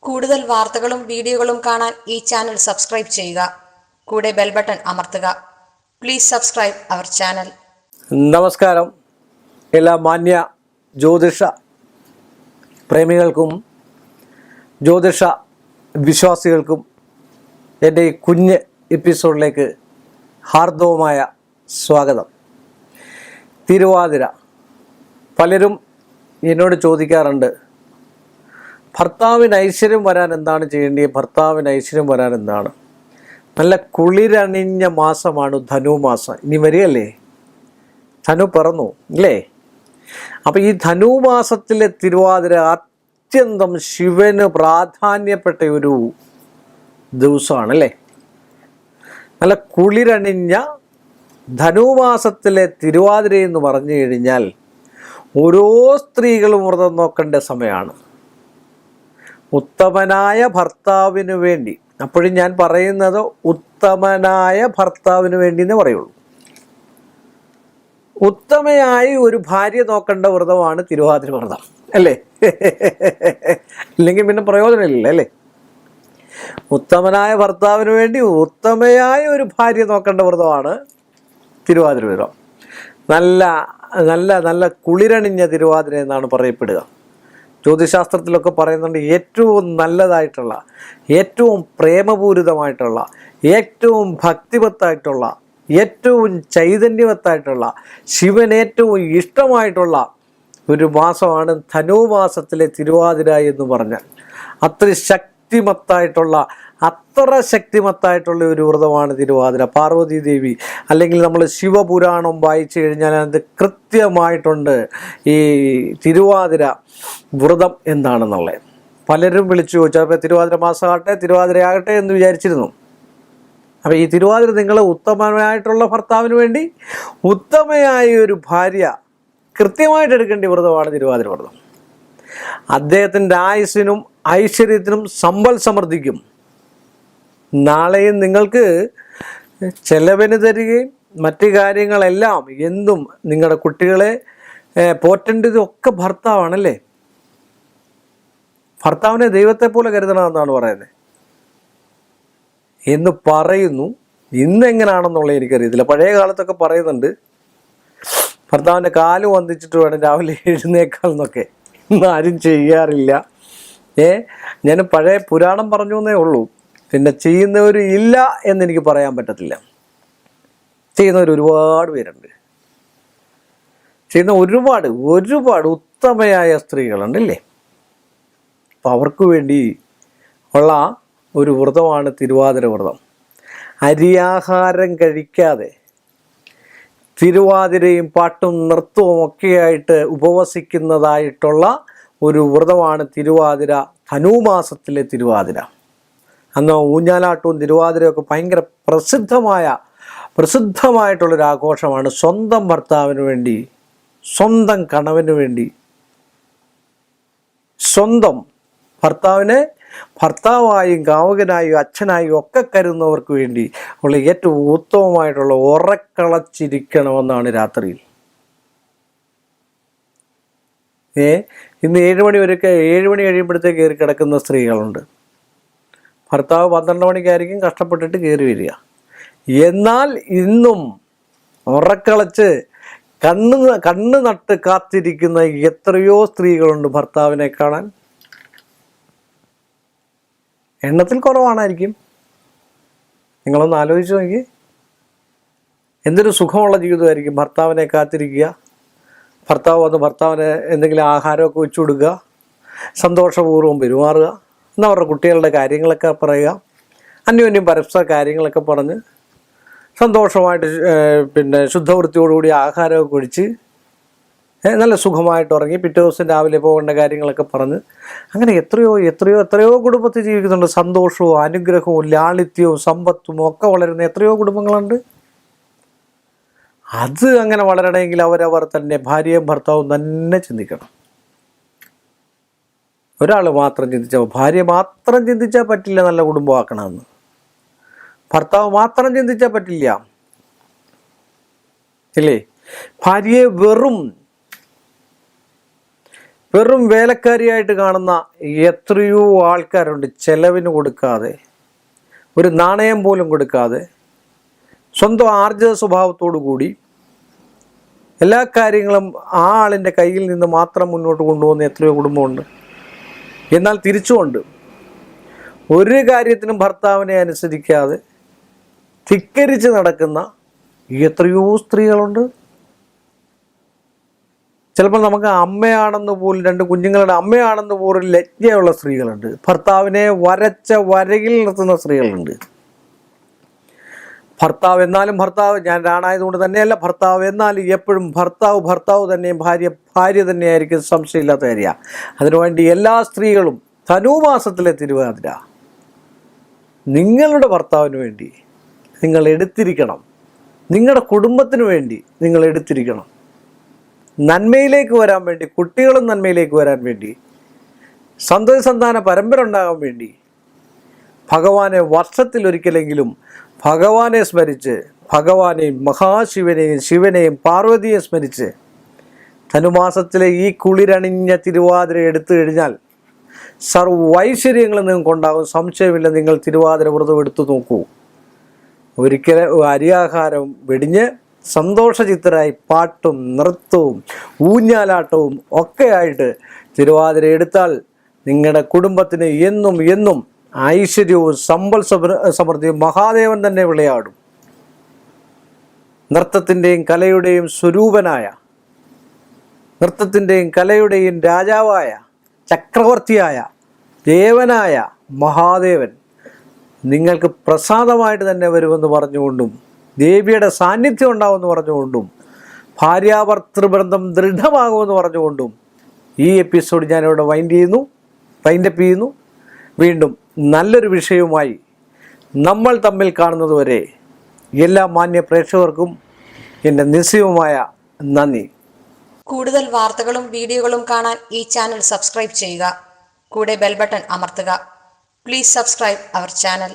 കൂടുതൽ വാർത്തകളും വീഡിയോകളും കാണാൻ ഈ ചാനൽ സബ്സ്ക്രൈബ് ചെയ്യുക. കൂടെ ബെൽ ബട്ടൺ അമർത്തുക. Please subscribe our channel. നമസ്കാരം. എല്ലാ മാന്യ ജ്യോതിഷ പ്രേമികൾക്കും ജ്യോതിഷ വിശ്വാസികൾക്കും എൻ്റെ ഈ കുഞ്ഞ് എപ്പിസോഡിലേക്ക് ഹാർദവമായ സ്വാഗതം. തിരുവാതിര. പലരും എന്നോട് ചോദിക്കാറുണ്ട്, ഭർത്താവിന് ഐശ്വര്യം വരാൻ എന്താണ് ചെയ്യേണ്ടത്? ഭർത്താവിന് ഐശ്വര്യം വരാൻ എന്താണ്? നല്ല കുളിരണിഞ്ഞ മാസമാണ് ധനുമാസം. ഇനി വരികയല്ലേ, ധനു പിറന്നു അല്ലേ? അപ്പം ഈ ധനുമാസത്തിലെ തിരുവാതിര അത്യന്തം ശിവന് പ്രാധാന്യപ്പെട്ട ഒരു ദിവസമാണ് അല്ലേ? നല്ല കുളിരണിഞ്ഞ ധനുമാസത്തിലെ തിരുവാതിര എന്ന് പറഞ്ഞു കഴിഞ്ഞാൽ ഓരോ സ്ത്രീകളും വ്രതം നോക്കേണ്ട സമയമാണ്. ഉത്തമനായ ഭർത്താവിന് വേണ്ടി, അപ്പോഴും ഞാൻ പറയുന്നത് ഉത്തമനായ ഭർത്താവിന് വേണ്ടി എന്ന് പറയുള്ളൂ. ഉത്തമയായി ഒരു ഭാര്യ നോക്കേണ്ട വ്രതമാണ് തിരുവാതിര വ്രതം അല്ലേ? ഇല്ലെങ്കിൽ പിന്നെ പ്രയോജനമില്ല അല്ലേ? ഉത്തമനായ ഭർത്താവിന് വേണ്ടി ഉത്തമയായ ഒരു ഭാര്യ നോക്കേണ്ട വ്രതമാണ് തിരുവാതിര വ്രതം. നല്ല നല്ല നല്ല കുളിരണിഞ്ഞ തിരുവാതിര എന്നാണ് പറയപ്പെടുക. ജ്യോതിശാസ്ത്രത്തിലൊക്കെ പറയുന്നുണ്ട്, ഏറ്റവും നല്ലതായിട്ടുള്ള, ഏറ്റവും പ്രേമപൂരിതമായിട്ടുള്ള, ഏറ്റവും ഭക്തിവത്തായിട്ടുള്ള, ഏറ്റവും ചൈതന്യവത്തായിട്ടുള്ള, ശിവൻ ഏറ്റവും ഇഷ്ടമായിട്ടുള്ള ഒരു മാസമാണ് ധനുമാസത്തിലെ തിരുവാതിര എന്ന് പറഞ്ഞാൽ. അത്ര ശക്തിമത്തായിട്ടുള്ള ഒരു വ്രതമാണ് തിരുവാതിര. പാർവതി ദേവി അല്ലെങ്കിൽ നമ്മൾ ശിവപുരാണം വായിച്ചു കഴിഞ്ഞാൽ അത് കൃത്യമായിട്ടുണ്ട് ഈ തിരുവാതിര വ്രതം എന്താണെന്നുള്ളത്. പലരും വിളിച്ചു ചോദിച്ചാൽ അപ്പോൾ തിരുവാതിര മാസമാകട്ടെ, തിരുവാതിരയാകട്ടെ എന്ന് വിചാരിച്ചിരുന്നു. അപ്പോൾ ഈ തിരുവാതിര നിങ്ങൾ ഉത്തമമായിട്ടുള്ള ഭർത്താവിന് വേണ്ടി ഉത്തമയായ ഒരു ഭാര്യ കൃത്യമായിട്ട് എടുക്കേണ്ട വ്രതമാണ് തിരുവാതിര വ്രതം. അദ്ദേഹത്തിൻ്റെ ആയുസ്സിനും ഐശ്വര്യത്തിനും സമ്പൽ സമൃദ്ധിക്കും. നാളെയും നിങ്ങൾക്ക് ചെലവിന് തരികയും മറ്റു കാര്യങ്ങളെല്ലാം എന്തും നിങ്ങളുടെ കുട്ടികളെ പോറ്റേണ്ടതൊക്കെ ഭർത്താവാണല്ലേ? ഭർത്താവിനെ ദൈവത്തെ പോലെ കരുതണമെന്നാണ് പറയുന്നത് എന്ന് പറയുന്നു. ഇന്നെങ്ങനെയാണെന്നുള്ളത് എനിക്കറിയത്തില്ല. പഴയ കാലത്തൊക്കെ പറയുന്നുണ്ട്, ഭർത്താവിൻ്റെ കാല് വന്ദിച്ചിട്ട് വേണം രാവിലെ എഴുന്നേക്കാമെന്നൊക്കെ. ആരും ചെയ്യാറില്ല. ഞാൻ പഴയ പുരാണം പറഞ്ഞു എന്നേ ഉള്ളൂ. പിന്നെ ചെയ്യുന്നവർ ഇല്ല എന്നെനിക്ക് പറയാൻ പറ്റത്തില്ല. ചെയ്യുന്നവർ ഒരുപാട് പേരുണ്ട്. ചെയ്യുന്ന ഒരുപാട് ഉത്തമയായ സ്ത്രീകളുണ്ടല്ലേ? അപ്പം അവർക്ക് വേണ്ടി ഉള്ള ഒരു വ്രതമാണ് തിരുവാതിര വ്രതം. അരിയാഹാരം കഴിക്കാതെ തിരുവാതിരയും പാട്ടും നൃത്തവും ഒക്കെയായിട്ട് ഉപവസിക്കുന്നതായിട്ടുള്ള ഒരു വ്രതമാണ് തിരുവാതിര, ധനുമാസത്തിലെ തിരുവാതിര. അന്ന് ഊഞ്ഞാലാട്ടവും തിരുവാതിരയൊക്കെ ഭയങ്കര പ്രസിദ്ധമായിട്ടുള്ളൊരു ആഘോഷമാണ്. സ്വന്തം ഭർത്താവിന് വേണ്ടി, സ്വന്തം കണവന് വേണ്ടി, സ്വന്തം ഭർത്താവിനെ ഭർത്താവായും കാമുകനായും അച്ഛനായും ഒക്കെ കരുതുന്നവർക്ക് വേണ്ടി ഉള്ള ഏറ്റവും ഉത്തമമായിട്ടുള്ള ഉറക്കളച്ചിരിക്കണമെന്നാണ് രാത്രിയിൽ. ഇന്ന് 7 മണി കഴിയുമ്പോഴത്തേക്ക് കയറി കിടക്കുന്ന സ്ത്രീകളുണ്ട്. ഭർത്താവ് 12 മണിക്കായിരിക്കും കഷ്ടപ്പെട്ടിട്ട് കയറി വരിക. എന്നാൽ ഇന്നും ഉറക്കളച്ച് കണ്ണ് നട്ട് കാത്തിരിക്കുന്ന എത്രയോ സ്ത്രീകളുണ്ട് ഭർത്താവിനെ കാണാൻ. എണ്ണത്തിൽ കുറവാണായിരിക്കും. നിങ്ങളൊന്ന് ആലോചിച്ച് നോക്കി. എന്തൊരു സുഖമുള്ള ജീവിതമായിരിക്കും. ഭർത്താവിനെ കാത്തിരിക്കുക, ഭർത്താവ് വന്ന് ഭർത്താവിന് എന്തെങ്കിലും ആഹാരമൊക്കെ വെച്ചു കൊടുക്കുക, സന്തോഷപൂർവ്വം പെരുമാറുക, എന്നാൽ അവരുടെ കുട്ടികളുടെ കാര്യങ്ങളൊക്കെ പറയുക, അന്യോന്യം പരസ്പര കാര്യങ്ങളൊക്കെ പറഞ്ഞ് സന്തോഷമായിട്ട് പിന്നെ ശുദ്ധവൃത്തിയോടുകൂടി ആഹാരമൊക്കെ കഴിച്ച് നല്ല സുഖമായിട്ട് ഉറങ്ങി പിറ്റേ ദിവസം രാവിലെ പോകേണ്ട കാര്യങ്ങളൊക്കെ പറഞ്ഞ് അങ്ങനെ എത്രയോ കുടുംബത്തിൽ ജീവിക്കുന്നുണ്ട്. സന്തോഷവും അനുഗ്രഹവും ലാളിത്യവും സമ്പത്തും ഒക്കെ വളരുന്ന എത്രയോ കുടുംബങ്ങളുണ്ട്. അത് അങ്ങനെ വളരണമെങ്കിൽ അവരവർ തന്നെ ഭാര്യയും ഭർത്താവും തന്നെ ചിന്തിക്കണം. ഒരാൾ മാത്രം ചിന്തിച്ചാൽ, ഭാര്യ മാത്രം ചിന്തിച്ചാൽ പറ്റില്ല നല്ല കുടുംബമാക്കണമെന്ന്. ഭർത്താവ് മാത്രം ചിന്തിച്ചാൽ പറ്റില്ല ഇല്ലേ? ഭാര്യയെ വെറും വെറും വേലക്കാരിയായിട്ട് കാണുന്ന എത്രയോ ആൾക്കാരുണ്ട്. ചെലവിന് കൊടുക്കാതെ, ഒരു നാണയം പോലും കൊടുക്കാതെ, സ്വന്തം ആർജിത സ്വഭാവത്തോടു കൂടി എല്ലാ കാര്യങ്ങളും ആ ആളിൻ്റെ കയ്യിൽ നിന്ന് മാത്രം മുന്നോട്ട് കൊണ്ടുപോകുന്ന എത്രയോ കുടുംബമുണ്ട്. എന്നാൽ തിരിച്ചുകൊണ്ട് ഒരു കാര്യത്തിനും ഭർത്താവിനെ അനുസരിക്കാതെ ധിക്കരിച്ച് നടക്കുന്ന എത്രയോ സ്ത്രീകളുണ്ട്. ചിലപ്പോൾ നമുക്ക് അമ്മയാണെന്ന് പോലും, രണ്ട് കുഞ്ഞുങ്ങളുടെ അമ്മയാണെന്ന് പോലും ലജ്ജയുള്ള സ്ത്രീകളുണ്ട്. ഭർത്താവിനെ വരച്ച വരയിൽ നിർത്തുന്ന സ്ത്രീകളുണ്ട്. ഭർത്താവ് എന്നാലും ഭർത്താവ്, ഞാൻ ആണായതുകൊണ്ട് തന്നെയല്ല, ഭർത്താവ് എന്നാലും എപ്പോഴും ഭർത്താവ് തന്നെയും ഭാര്യ തന്നെയായിരിക്കും, സംശയമില്ലാത്ത കാര്യമാണ്. അതിനുവേണ്ടി എല്ലാ സ്ത്രീകളും ധനുമാസത്തിലെ തിരുവാതിര നിങ്ങളുടെ ഭർത്താവിന് വേണ്ടി നിങ്ങൾ എടുത്തിരിക്കണം. നിങ്ങളുടെ കുടുംബത്തിന് വേണ്ടി നിങ്ങൾ എടുത്തിരിക്കണം. നന്മയിലേക്ക് വരാൻ വേണ്ടി, കുട്ടികളും നന്മയിലേക്ക് വരാൻ വേണ്ടി, സന്താന പരമ്പര ഉണ്ടാകാൻ വേണ്ടി ഭഗവാനെ വർഷത്തിലൊരിക്കലെങ്കിലും ഭഗവാനെ സ്മരിച്ച്, ഭഗവാനെയും മഹാശിവനെയും ശിവനെയും പാർവതിയെ സ്മരിച്ച് ധനുമാസത്തിലെ ഈ കുളിരണിഞ്ഞ തിരുവാതിര എടുത്തു കഴിഞ്ഞാൽ സർവൈശ്വര്യങ്ങളും നിങ്ങൾക്കുണ്ടാകും. സംശയമില്ല. നിങ്ങൾ തിരുവാതിര വ്രതം എടുത്തു നോക്കൂ. ഒരിക്കലും അരിയാഹാരം വെടിഞ്ഞ് സന്തോഷചിത്തരായി പാട്ടും നൃത്തവും ഊഞ്ഞാലാട്ടവും ഒക്കെയായിട്ട് തിരുവാതിര എടുത്താൽ നിങ്ങളുടെ കുടുംബത്തിന് എന്നും എന്നും ഐശ്വര്യവും സമ്പൽ സമൃദ്ധിയും മഹാദേവൻ തന്നെ വിളയാടും. നൃത്തത്തിൻ്റെയും കലയുടെയും സ്വരൂപനായ, നൃത്തത്തിൻ്റെയും കലയുടെയും രാജാവായ, ചക്രവർത്തിയായ, ദേവനായ മഹാദേവൻ നിങ്ങൾക്ക് പ്രസാദമായിട്ട് തന്നെ വരുമെന്ന് പറഞ്ഞുകൊണ്ടും, ദേവിയുടെ സാന്നിധ്യം ഉണ്ടാവുമെന്ന് പറഞ്ഞുകൊണ്ടും, ഭാര്യാഭർത്തൃബന്ധം ദൃഢമാകുമെന്ന് പറഞ്ഞുകൊണ്ടും ഈ എപ്പിസോഡ് ഞാനിവിടെ വൈൻഡപ്പ് ചെയ്യുന്നു. വീണ്ടും നല്ലൊരു വിഷയവുമായി നമ്മൾ തമ്മിൽ കാണുന്നതുവരെ എല്ലാ മാന്യ പ്രേക്ഷകർക്കും എൻ്റെ നിസ്സീമമായ നന്ദി. കൂടുതൽ വാർത്തകളും വീഡിയോകളും കാണാൻ ഈ ചാനൽ സബ്സ്ക്രൈബ് ചെയ്യുക. കൂടെ ബെൽ ബട്ടൺ അമർത്തുക. Please subscribe our channel.